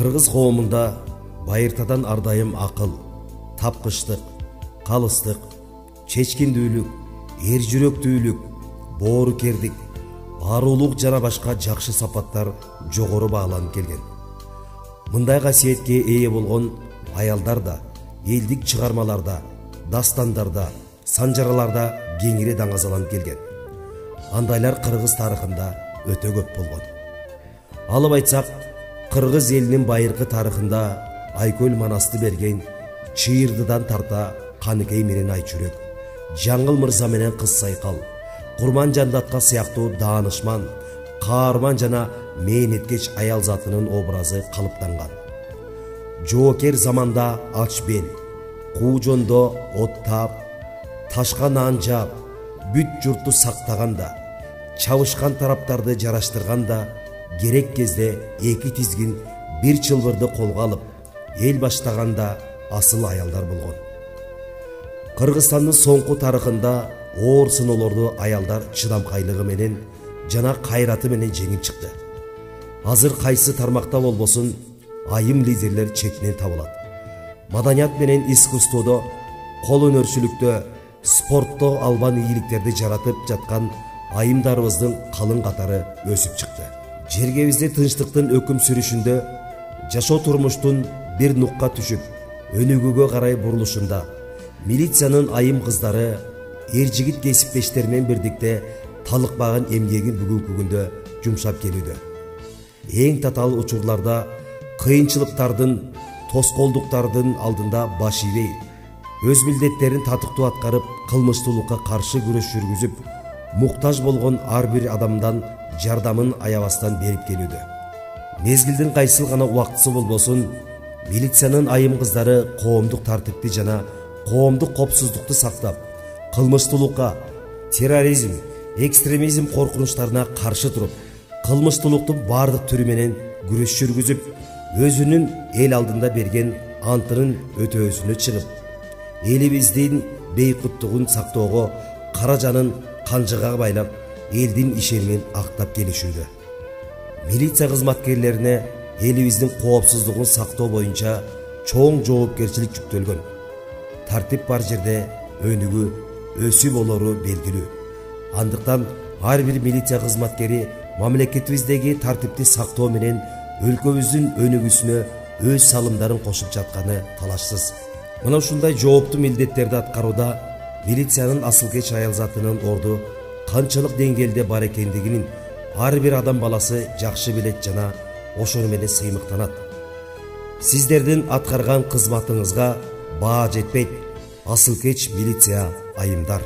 Кыргыз коомунда байыртадан ардайым акыл, тапкычтык, калыстык, чечкиндүүлүк, эр жүрөктүүлүк, боорукердик, арулук жана башка жакшы сапаттар жогору бааланып келген. Мындай касиетке ээ болгон аялдар да элдик чыгармаларда, дастандарда, санжараларда кеңири даңазаланып келген. Андайлар кыргыз тарыхында өтө көп болгон. Алып айтсак, кыргыз элинин байыркы тарыхында Айкөл Манасты берген, Чыйырдыдан тарта Каныкей менен Айчүрөк, Жаңыл Мырза менен Кыз Сайкал, Курман Жандатка сыяктуу даанышман, каарман жана мээнеткеч аял затынын образы калыптанган. Жоокер заманда ач бел, куужондо оттап, ташка нан жаап, бүт журтту сактаганда, чабышкан тараптарды жараштырганда, керек кезде эки тизгин бир чылбырды колго алып, эл баштаганда асыл аялдар болгон. Кыргызстандын соңку тарыхында оор сыноолорду аялдар чыдамкайлыгы менен жана кайраты менен жеңип чыкты. Азыр кайсы тармакта болбосун айым лидерлер четинен табылат. Маданият менен искусстводо, кол өнөрчүлүктө, спортто албан ийгиликтерди жаратып жаткан айымдарыбыздын калың катары өсүп чыкты. Жергебизде тынчтыктын өкүм сүрүшүндө, жашоо турмуштун бир нукка түшүп, өнүгүүгө карай бурулушунда милициянын айым кыздары эр жигит кесиптештери менен бирдикте талыкпаган эмгегин бүгүнкү күндө жумшап келүүдө. Эң татаал учурларда кыйынчылыктардын, тоскоолдуктардын алдында баш ийбей, өз милдеттерин татыктуу аткарып, кылмыштуулукка каршы күрөш жүргүзүп, муктаж болгон ар бир адамдан жардамын аябастан берип келүүдө. Мезгилдин кайсыл гана убактысы болбосун, милициянын айым кыздары коомдук тартипти жана коомдук коопсуздукту сактап, кылмыштуулукка, терроризм, экстремизм коркунучтарына каршы туруп, кылмыштуулуктун бардык түрү менен күрөш жүргүзүп, өзүнүн эл алдында берген антынын өтөөсүнө чыгып, элибиздин бейкуттугун сактоого кара жанын канжыга байлап, элдин ишенимин актап келишүүдө. Милиция кызматкерлерине элибиздин коопсуздугун сактоо боюнча чоң жоопкерчилик жүктөлгөн. Тартип бар жерде өнүгүү, өсүү болору белгилүү. Андыктан ар бир милиция кызматкери мамлекетибиздеги тартипти сактоо менен өлкөбүздүн өнүгүүсүнө өз салымдарын кошуп жатканы талашсыз. Мына ушундай жооптуу милдеттерди аткарууда милициянын асылкеч аял затынын орду канчалык деңгээлде бар экендигин ар бир адам баласы жакшы билет жана ошону менен сыймыктанат. Сиздердин аткарган кызматыңызга баа жетпейт, асылкеч милиция айымдар.